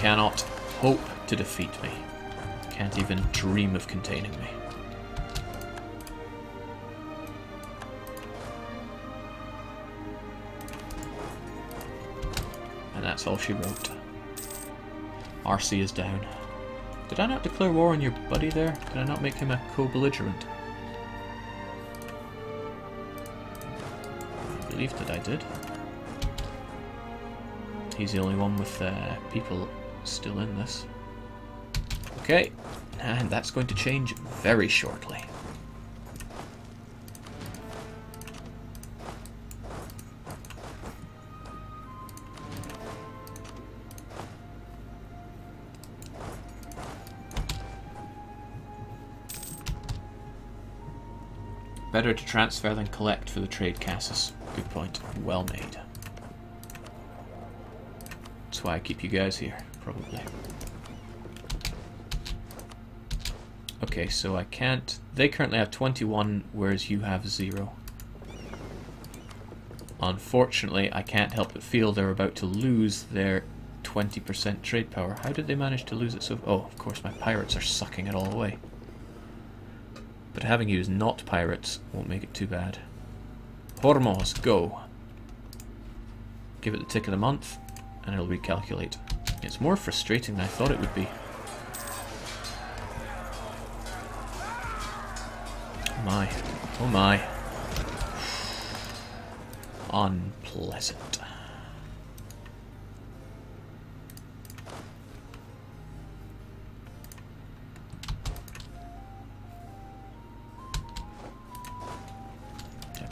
cannot hope to defeat me. Can't even dream of containing me. And that's all she wrote. RC is down. Did I not declare war on your buddy there? Did I not make him a co-belligerent? I believe that I did. He's the only one with people still in this. Okay, and that's going to change very shortly. Better to transfer than collect for the trade Cassis. Good point. Well made. That's why I keep you guys here, probably. Okay, so I can't... They currently have 21, whereas you have 0. Unfortunately, I can't help but feel they're about to lose their 20% trade power. How did they manage to lose it so... Oh, of course, my pirates are sucking it all away. But having used not pirates won't make it too bad. Hormuz, go. Give it the tick of the month, and it'll recalculate. It's more frustrating than I thought it would be. Oh my. Oh my. Unpleasant.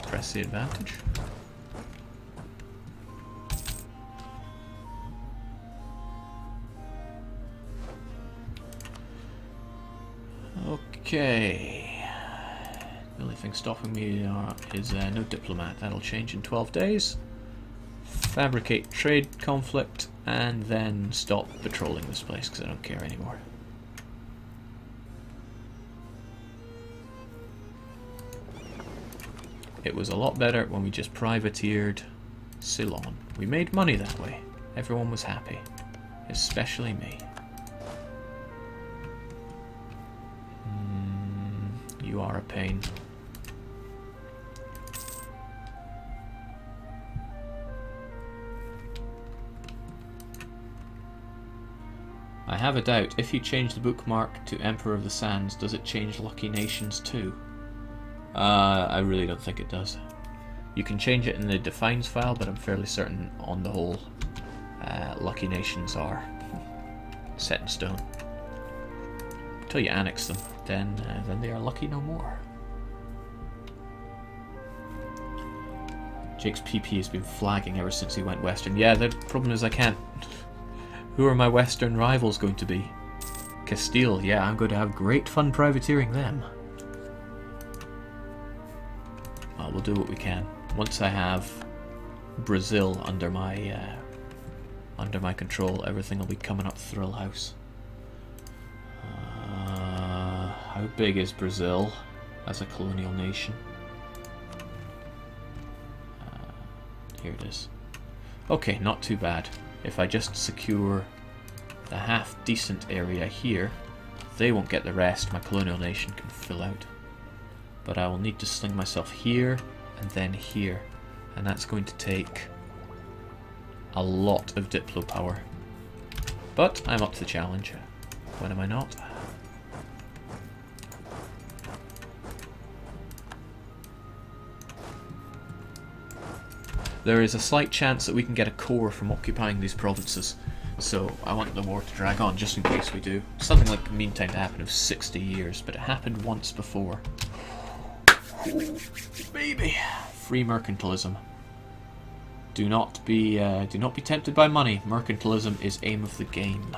Press the advantage. Okay. The only thing stopping me is no diplomat. That'll change in 12 days. Fabricate trade conflict and then stop patrolling this place because I don't care anymore. It was a lot better when we just privateered Ceylon. We made money that way. Everyone was happy. Especially me. You are a pain. I have a doubt. If you change the bookmark to Emperor of the Sands, does it change Lucky Nations too? I really don't think it does. You can change it in the defines file, but I'm fairly certain on the whole Lucky Nations are set in stone. Until you annex them, then they are lucky no more. Jake's PP has been flagging ever since he went western. Yeah, the problem is I can't... Who are my western rivals going to be? Castile, yeah, I'm going to have great fun privateering them. Well, we'll do what we can. Once I have Brazil under my control, everything will be coming up Thrill House. How big is Brazil as a colonial nation? Here it is. Okay, not too bad. If I just secure the half-decent area here, they won't get the rest. My colonial nation can fill out. But I will need to sling myself here and then here. And that's going to take a lot of Diplo power. But I'm up to the challenge. When am I not? There is a slight chance that we can get a core from occupying these provinces. So I want the war to drag on just in case we do. Something like a mean time to happen of 60 years, but it happened once before. Baby! Free mercantilism. Do not be tempted by money. Mercantilism is aim of the game.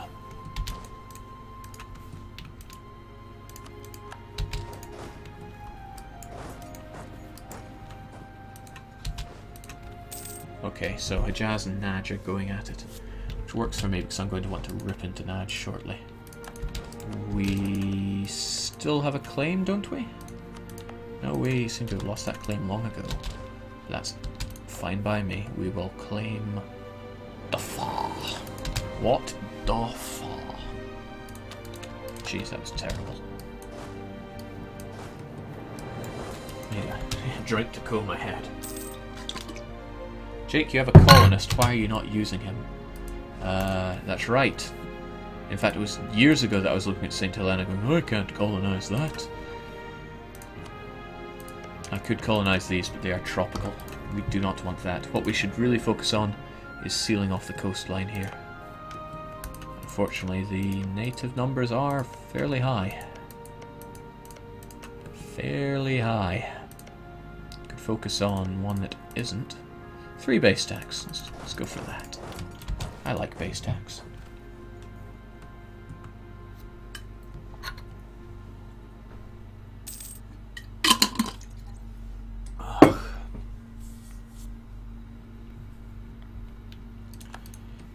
Okay, so Hijaz and Najd are going at it, which works for me because I'm going to want to rip into Najd shortly. We still have a claim, don't we? No, we seem to have lost that claim long ago. That's fine by me. We will claim the Fa. What Doff. Jeez, that was terrible. Need a drink to cool my head. Jake, you have a colonist. Why are you not using him? That's right. In fact, it was years ago that I was looking at St. Helena going, oh, I can't colonize that. I could colonize these, but they are tropical. We do not want that. What we should really focus on is sealing off the coastline here. Unfortunately, the native numbers are fairly high. Fairly high. Could focus on one that isn't. 3 base tax. Let's go for that. I like base tax.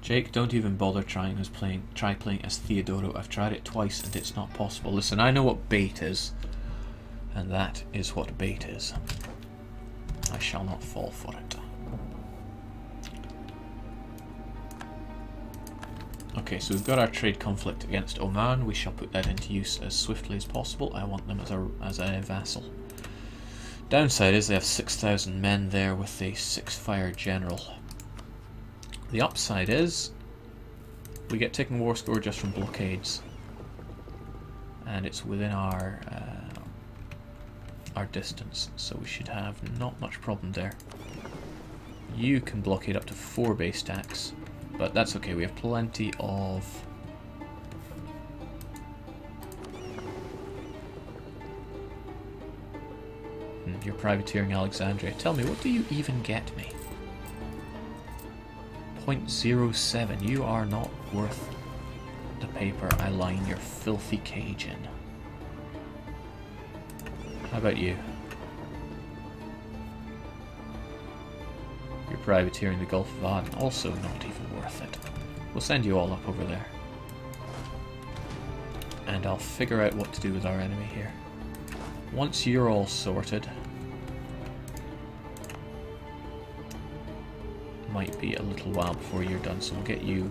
Jake, don't even bother try playing as Theodoro. I've tried it twice and it's not possible. Listen, I know what bait is, and that is what bait is. I shall not fall for it. Okay, so we've got our trade conflict against Oman. We shall put that into use as swiftly as possible. I want them as a vassal. Downside is they have 6,000 men there with a 6-fire general. The upside is we get taken war score just from blockades, and it's within our distance, so we should have not much problem there. You can blockade up to 4 base stacks, but that's okay. We have plenty of you're privateering Alexandria. Tell me, what do you even get me? 0.07. You are not worth the paper I line your filthy cage in. How about you? You're privateering the Gulf of Aden. Also not even worth it. We'll send you all up over there. And I'll figure out what to do with our enemy here. Once you're all sorted, might be a little while before you're done, so we'll get you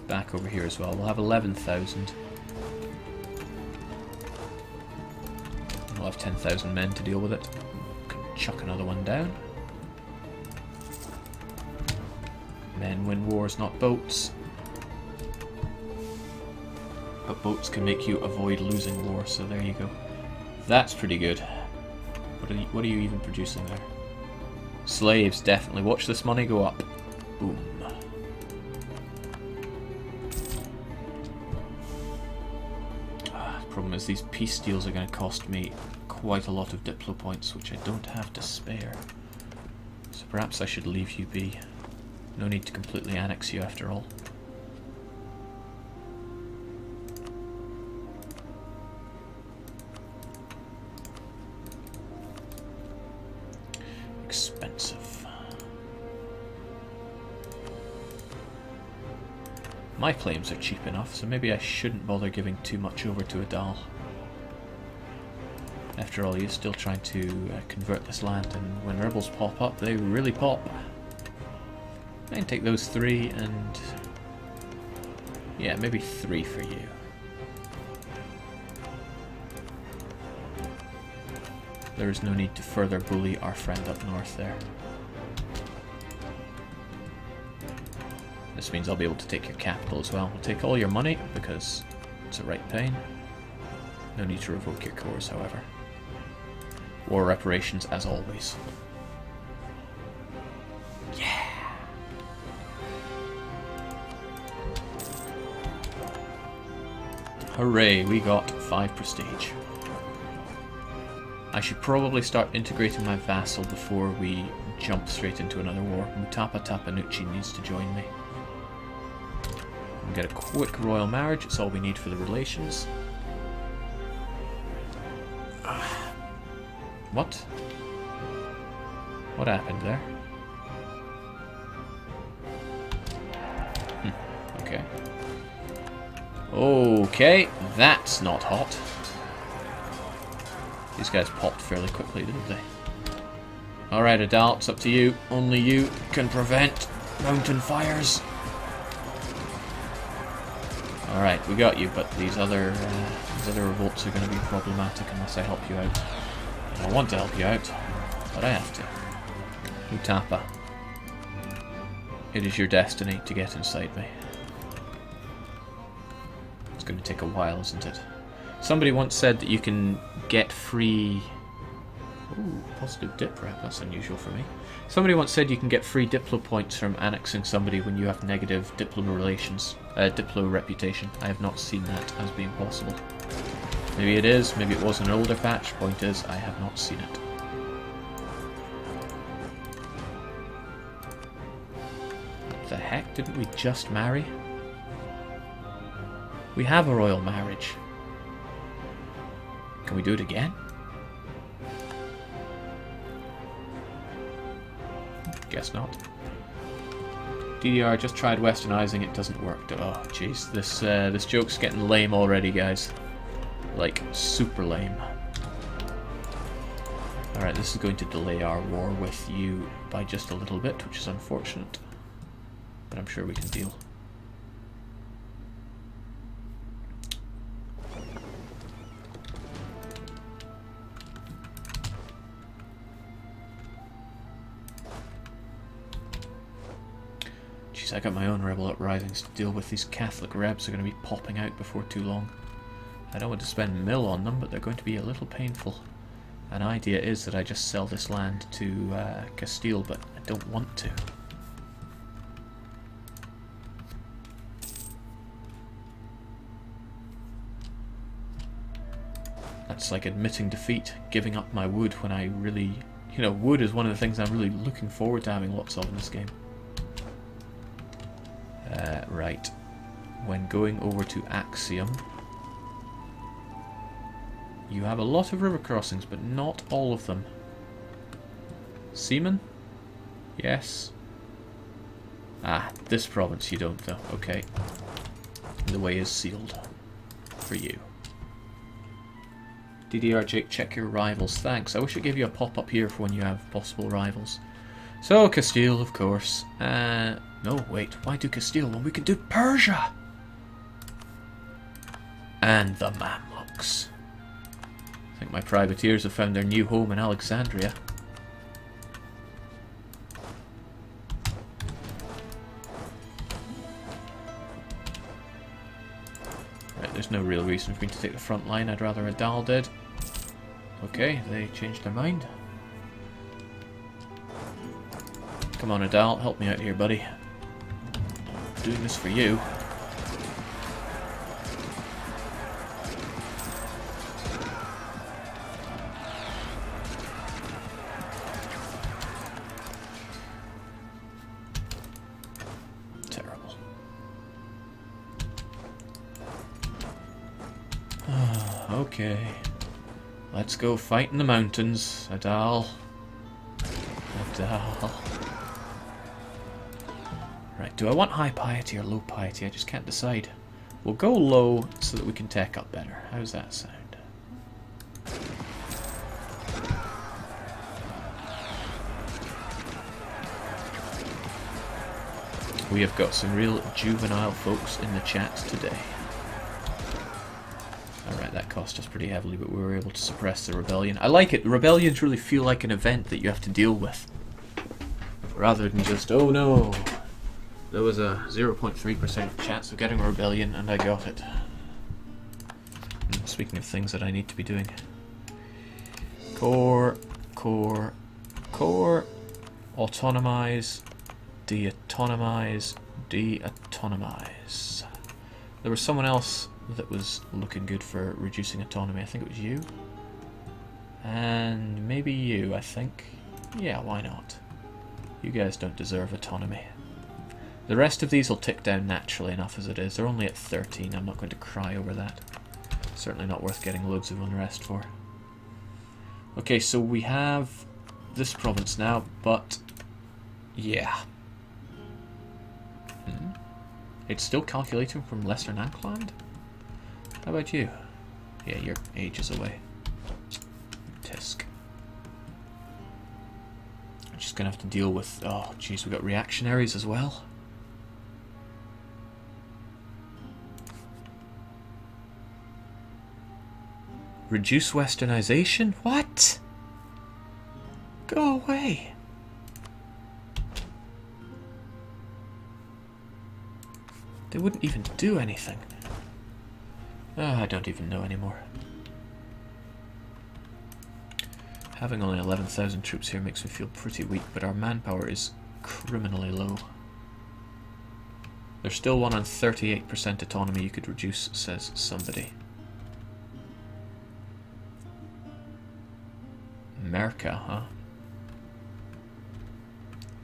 back over here as well. We'll have 11,000. We'll have 10,000 men to deal with it. Can chuck another one down. Men win wars, not boats. But boats can make you avoid losing war, so there you go. That's pretty good. What are you even producing there? Slaves, definitely. Watch this money go up. Boom. Problem is these peace deals are going to cost me quite a lot of diplo points, which I don't have to spare. So perhaps I should leave you be. No need to completely annex you after all. Expensive. My claims are cheap enough, so maybe I shouldn't bother giving too much over to Adal. After all, you're still trying to convert this land, and when rebels pop up, they really pop. I can take those 3 and... yeah, maybe 3 for you. There is no need to further bully our friend up north there. This means I'll be able to take your capital as well. We'll take all your money because it's a right pain. No need to revoke your cores, however. War reparations as always. Yeah! Hooray, we got 5 prestige. I should probably start integrating my vassal before we jump straight into another war. Mutapa Tapanucci needs to join me. We'll get a quick royal marriage, it's all we need for the relations. What? What happened there? Okay. Okay, that's not hot. These guys popped fairly quickly, didn't they? Alright, Adal, it's up to you. Only you can prevent mountain fires. Alright, we got you, but these other revolts are going to be problematic unless I help you out. And I want to help you out, but I have to. Utapa. It is your destiny to get inside me. It's going to take a while, isn't it? Somebody once said that you can get free... Ooh, positive dip rep, that's unusual for me. Somebody once said you can get free Diplo points from annexing somebody when you have negative Diplo relations, Diplo reputation. I have not seen that as being possible. Maybe it is, maybe it was an older patch. Point is, I have not seen it. What the heck, didn't we just marry? We have a royal marriage. Can we do it again? Guess not. DDR just tried westernizing, it doesn't work. Oh jeez, this joke's getting lame already, guys. Like, super lame. Alright, this is going to delay our war with you by just a little bit, which is unfortunate. But I'm sure we can deal. I got my own rebel uprisings to deal with. These Catholic rebs are going to be popping out before too long. I don't want to spend mill on them, but they're going to be a little painful. An idea is that I just sell this land to Castile, but I don't want to. That's like admitting defeat, giving up my wood when I really... You know, wood is one of the things I'm really looking forward to having lots of in this game. Right. When going over to Axiom, you have a lot of river crossings, but not all of them. Seamen? Yes. Ah, this province you don't though. Okay. The way is sealed. For you. DDR Jake, check your rivals. Thanks. I wish it gave you a pop-up here for when you have possible rivals. So, Castile, of course. No, wait. Why do Castile when we can do Persia? And the Mamluks. I think my privateers have found their new home in Alexandria. Right, there's no real reason for me to take the front line. I'd rather Adal did. Okay, they changed their mind. Come on, Adal, help me out here, buddy. I'm doing this for you. Terrible. Okay. Let's go fight in the mountains, Adal. Adal. Right, do I want high piety or low piety? I just can't decide. We'll go low so that we can tech up better. How's that sound? We have got some real juvenile folks in the chat today. Alright, that cost us pretty heavily, but we were able to suppress the rebellion. I like it. The rebellions really feel like an event that you have to deal with. Rather than just, oh no, there was a 0.3% chance of getting a rebellion and I got it. Speaking of things that I need to be doing. Core, core, core, autonomize, de-autonomize, de-autonomize. There was someone else that was looking good for reducing autonomy. I think it was you. And maybe you, I think. Yeah, why not? You guys don't deserve autonomy. The rest of these will tick down naturally enough as it is. They're only at 13. I'm not going to cry over that. Certainly not worth getting loads of unrest for. Okay, so we have this province now, but yeah. It's still calculating from Lesser Nankland? How about you? Yeah, you're ages away. Tisk. I'm just gonna have to deal with... Oh, jeez, we got reactionaries as well. Reduce westernization? What? Go away. They wouldn't even do anything. I don't even know anymore. Having only 11,000 troops here makes me feel pretty weak, but our manpower is criminally low. There's still one on 38% autonomy you could reduce, says somebody. Merca, huh?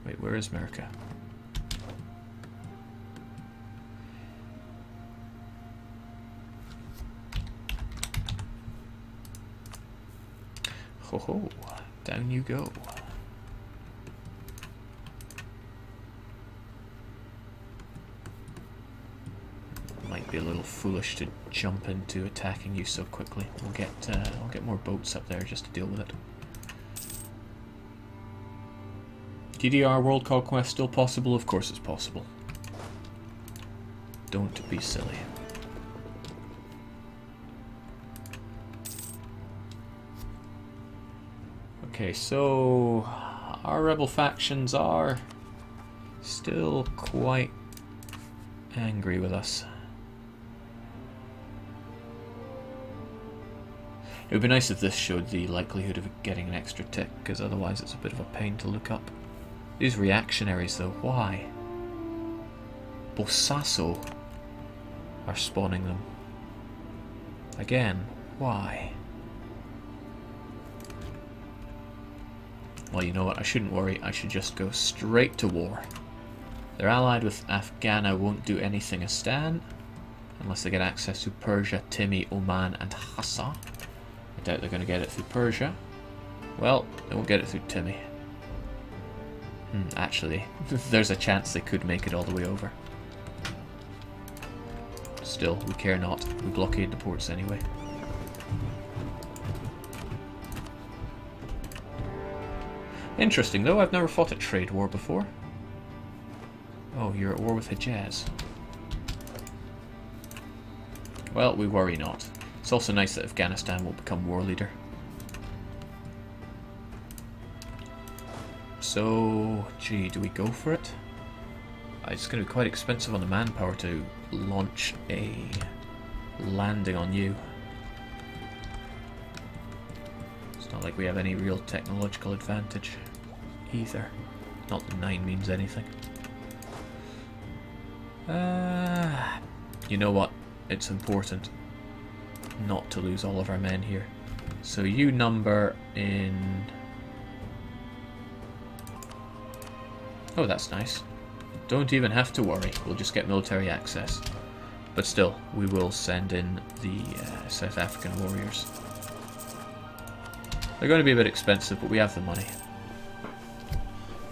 Wait, where is Merca? Ho ho, down you go. Might be a little foolish to jump into attacking you so quickly. I'll get more boats up there just to deal with it. DDR world conquest still possible? Of course it's possible. Don't be silly. Okay, so our rebel factions are still quite angry with us. It would be nice if this showed the likelihood of getting an extra tick, because otherwise it's a bit of a pain to look up. These reactionaries though, why? Bosaso are spawning them. Again, why? Well, you know what, I shouldn't worry, I should just go straight to war. They're allied with Afghana, won't do anything Astan, unless they get access to Persia, Timi, Oman and Hassa. I doubt they're going to get it through Persia. Well, they won't get it through Timi. Actually, there's a chance they could make it all the way over. Still, we care not. We blockade the ports anyway. Interesting though, I've never fought a trade war before. Oh, you're at war with Hejaz. Well, we worry not. It's also nice that Afghanistan will become war leader. So, gee, do we go for it? It's going to be quite expensive on the manpower to launch a landing on you. It's not like we have any real technological advantage either. Not that 9 means anything. You know what? It's important not to lose all of our men here. So you number in... Oh, that's nice. Don't even have to worry. We'll just get military access. But still, we will send in the South African warriors. They're going to be a bit expensive, but we have the money.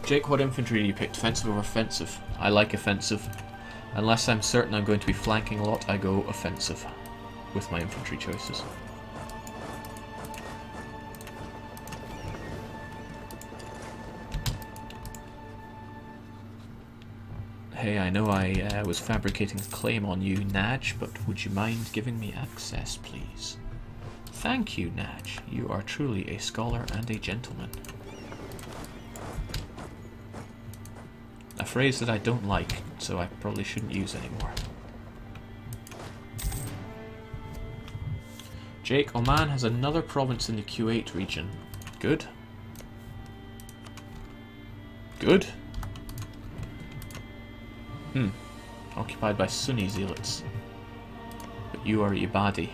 Jake, what infantry do you pick? Defensive or offensive? I like offensive. Unless I'm certain I'm going to be flanking a lot, I go offensive with my infantry choices. Hey, I know I was fabricating a claim on you, Naj, but would you mind giving me access, please? Thank you, Naj. You are truly a scholar and a gentleman. A phrase that I don't like, so I probably shouldn't use anymore. Jake, Oman has another province in the Q8 region. Good. Good. Occupied by Sunni zealots. But you are Ibadi.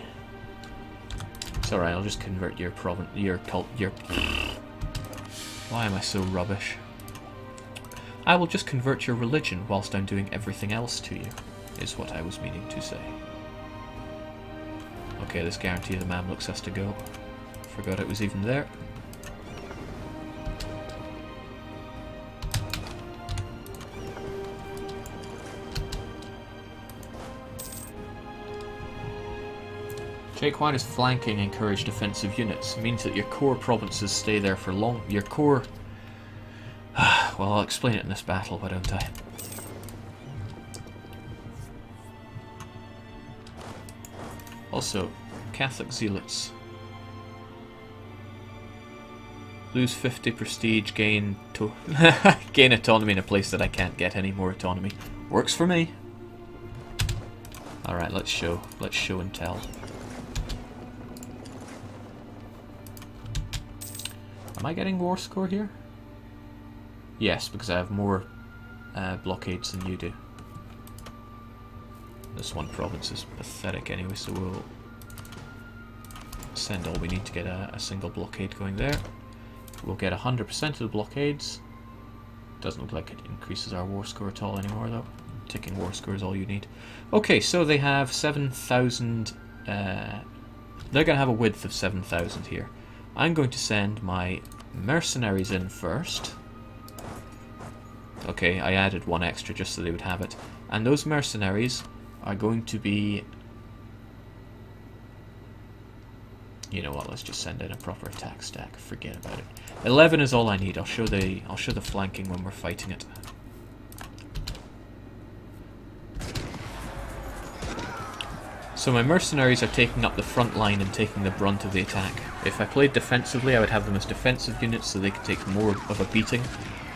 It's alright, I'll just convert your province, your cult, your... Why am I so rubbish? I will just convert your religion whilst I'm doing everything else to you, is what I was meaning to say. Okay, this guarantee the Mamluks has to go. Forgot it was even there. Jake, why does flanking encourage defensive units? It means that your core provinces stay there for long. Your core... well, I'll explain it in this battle, why don't I? Also, Catholic zealots. Lose 50 prestige, gain gain autonomy in a place that I can't get any more autonomy. Works for me. Alright, let's show and tell. Am I getting war score here? Yes, because I have more blockades than you do. This one province is pathetic anyway, so we'll send all we need to get a single blockade going there. We'll get 100% of the blockades. Doesn't look like it increases our war score at all anymore though. Ticking war score is all you need. Okay, so they have 7,000... they're going to have a width of 7,000 here. I'm going to send my mercenaries in first. Okay, I added one extra just so they would have it. And those mercenaries are going to be... You know what, let's just send in a proper attack stack. Forget about it. 11 is all I need. I'll show the flanking when we're fighting it. So my mercenaries are taking up the front line and taking the brunt of the attack. If I played defensively, I would have them as defensive units so they could take more of a beating,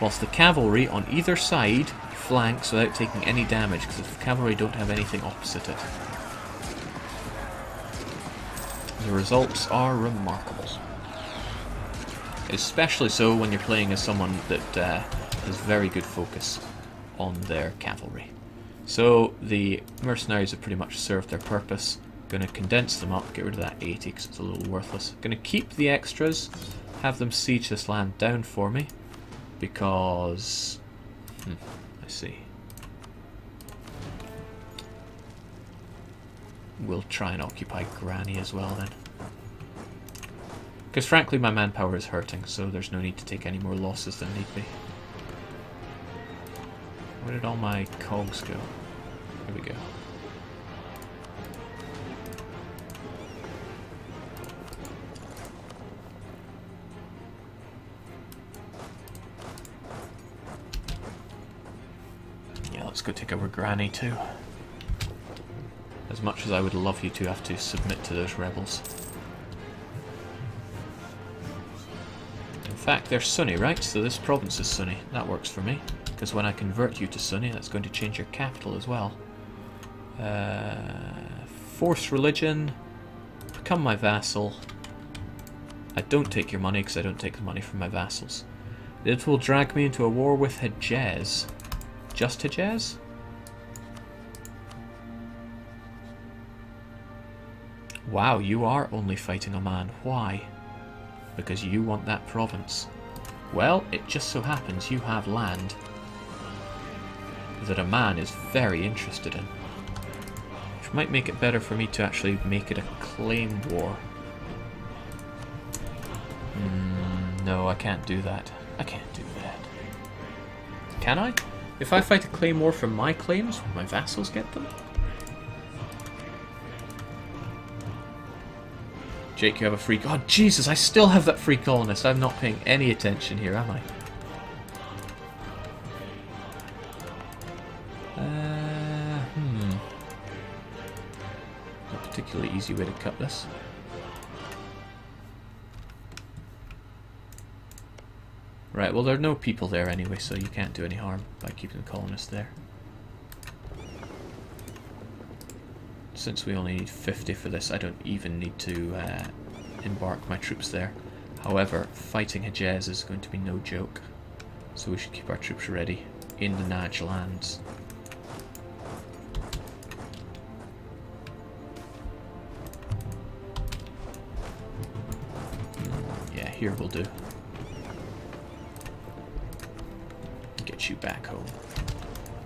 whilst the cavalry on either side flanks without taking any damage, because the cavalry don't have anything opposite it. The results are remarkable. Especially so when you're playing as someone that has very good focus on their cavalry. So the mercenaries have pretty much served their purpose. Going to condense them up, get rid of that 80 because it's a little worthless. Going to keep the extras, have them siege this land down for me, because... I see. We'll try and occupy Granny as well then. Because frankly my manpower is hurting, so there's no need to take any more losses than need be. Where did all my cogs go? Here we go. Yeah, let's go take over Granny too. As much as I would love you to have to submit to those rebels. In fact, they're Sunni, right? So this province is Sunni. That works for me. Because when I convert you to Sunni, that's going to change your capital as well. Force religion. Become my vassal. I don't take your money because I don't take the money from my vassals. It will drag me into a war with Hejaz. Just Hejaz? Wow, you are only fighting Oman. Why? Because you want that province. Well, it just so happens you have land that Oman is very interested in. Which might make it better for me to actually make it a claim war. No, I can't do that. I can't do that. Can I? If I fight a claim war for my claims, will my vassals get them? Jake, you have a free... Oh, Jesus, I still have that free colonist. I'm not paying any attention here, am I? Not a particularly easy way to cut this. Right, well, there are no people there anyway, so you can't do any harm by keeping the colonists there. Since we only need 50 for this, I don't even need to embark my troops there. However, fighting Hejaz is going to be no joke, so we should keep our troops ready in the Naj lands. Yeah, here will do. Get you back home.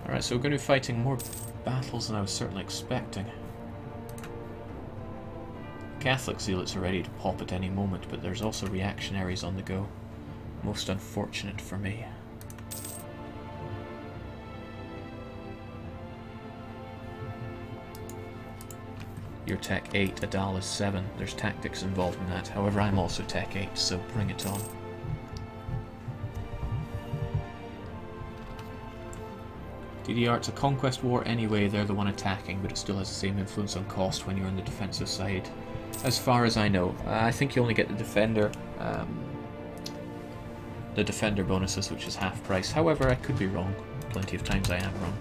Alright, so we're going to be fighting more battles than I was certainly expecting. Catholic zealots are ready to pop at any moment, but there's also reactionaries on the go. Most unfortunate for me. You're Tech 8, Adal is 7. There's tactics involved in that. However, I'm also Tech 8, so bring it on. DDR, it's a conquest war anyway, they're the one attacking, but it still has the same influence on cost when you're on the defensive side. As far as I know. I think you only get the defender the defender bonuses, which is half price. However, I could be wrong. Plenty of times I am wrong.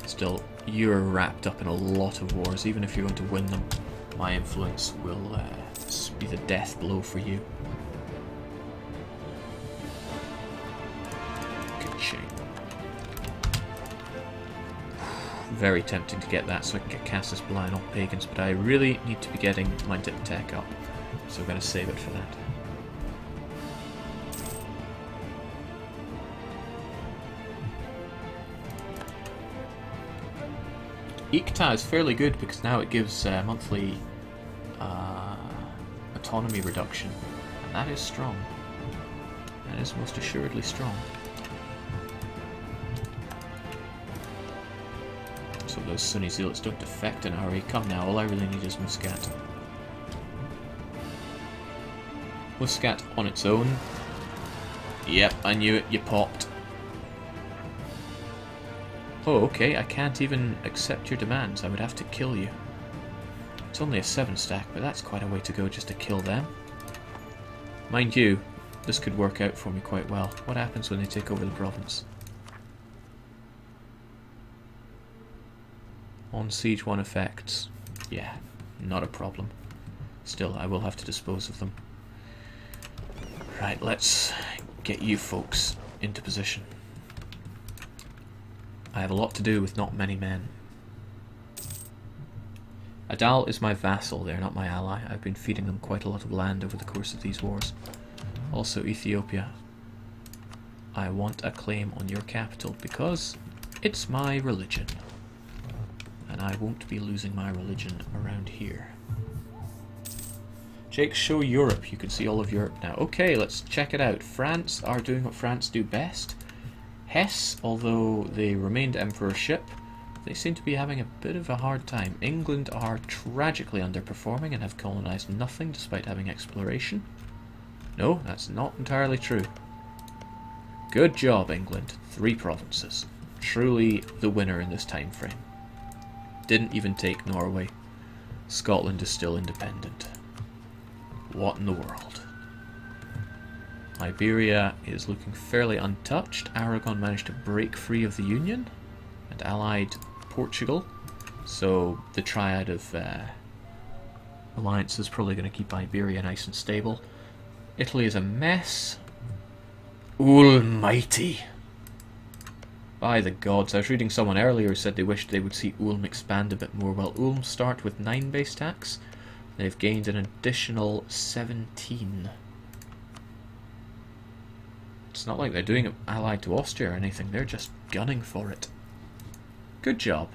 Still, you're wrapped up in a lot of wars. Even if you're going to win them, my influence will be the death blow for you. Ka-ching. Very tempting to get that so I can get Cassus Belli on all pagans, but I really need to be getting my dip tech up, so I'm going to save it for that. Ikta is fairly good because now it gives monthly autonomy reduction, and that is strong. That is most assuredly strong. So those Sunni zealots don't defect in a hurry. Come now, all I really need is Muscat. Muscat on its own. Yep, I knew it, you popped. Oh, okay, I can't even accept your demands. I would have to kill you. It's only a 7 stack, but that's quite a way to go just to kill them. Mind you, this could work out for me quite well. What happens when they take over the province? On siege 1 effects. Yeah, not a problem. Still, I will have to dispose of them. Right, let's get you folks into position. I have a lot to do with not many men. Adal is my vassal, they're not my ally. I've been feeding them quite a lot of land over the course of these wars. Also Ethiopia. I want a claim on your capital because it's my religion. And I won't be losing my religion around here. Jake, show Europe. You can see all of Europe now. Okay, let's check it out. France are doing what France do best. Hesse, although they remained emperorship, they seem to be having a bit of a hard time. England are tragically underperforming and have colonized nothing despite having exploration. No, that's not entirely true. Good job, England. 3 provinces. Truly the winner in this time frame. Didn't even take Norway. Scotland is still independent. What in the world? Iberia is looking fairly untouched. Aragon managed to break free of the Union and allied Portugal. So the triad of alliance is probably going to keep Iberia nice and stable. Italy is a mess. Almighty! By the gods, I was reading someone earlier who said they wished they would see Ulm expand a bit more. Well, Ulm start with 9 base tax. They've gained an additional 17. It's not like they're doing it allied to Austria or anything, they're just gunning for it. Good job.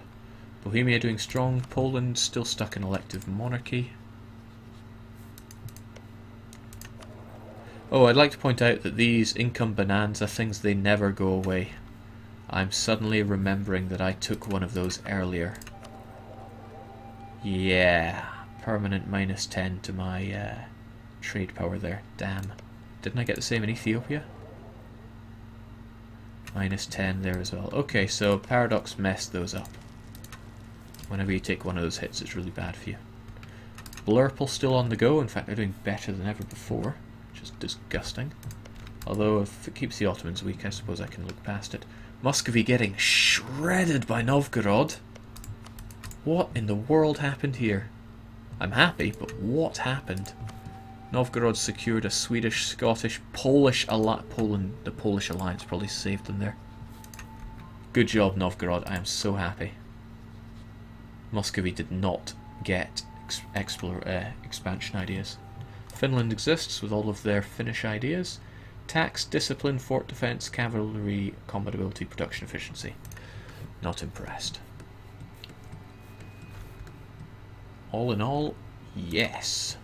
Bohemia doing strong, Poland still stuck in elective monarchy. Oh, I'd like to point out that these income bonanza things, they never go away. I'm suddenly remembering that I took one of those earlier. Yeah, permanent -10 to my trade power there. Damn. Didn't I get the same in Ethiopia? -10 there as well. Okay, so Paradox messed those up. Whenever you take one of those hits, it's really bad for you. Blurple still on the go. In fact, they're doing better than ever before, which is disgusting. Although, if it keeps the Ottomans weak, I suppose I can look past it. Muscovy getting shredded by Novgorod. What in the world happened here? I'm happy, but what happened? Novgorod secured a Swedish, Scottish, Polish alliance. The Polish alliance probably saved them there. Good job, Novgorod. I am so happy. Muscovy did not get expansion ideas. Finland exists with all of their Finnish ideas. Tax, discipline, fort defense, cavalry, combat ability, production efficiency. Not impressed. All in all, yes.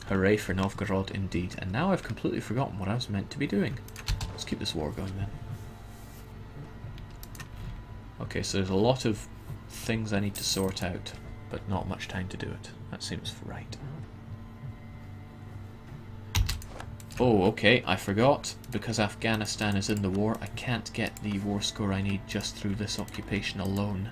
Hooray for Novgorod indeed. And now I've completely forgotten what I was meant to be doing. Let's keep this war going then. Okay, so there's a lot of things I need to sort out, but not much time to do it. That seems right. Oh, okay, I forgot. Because Afghanistan is in the war, I can't get the war score I need just through this occupation alone.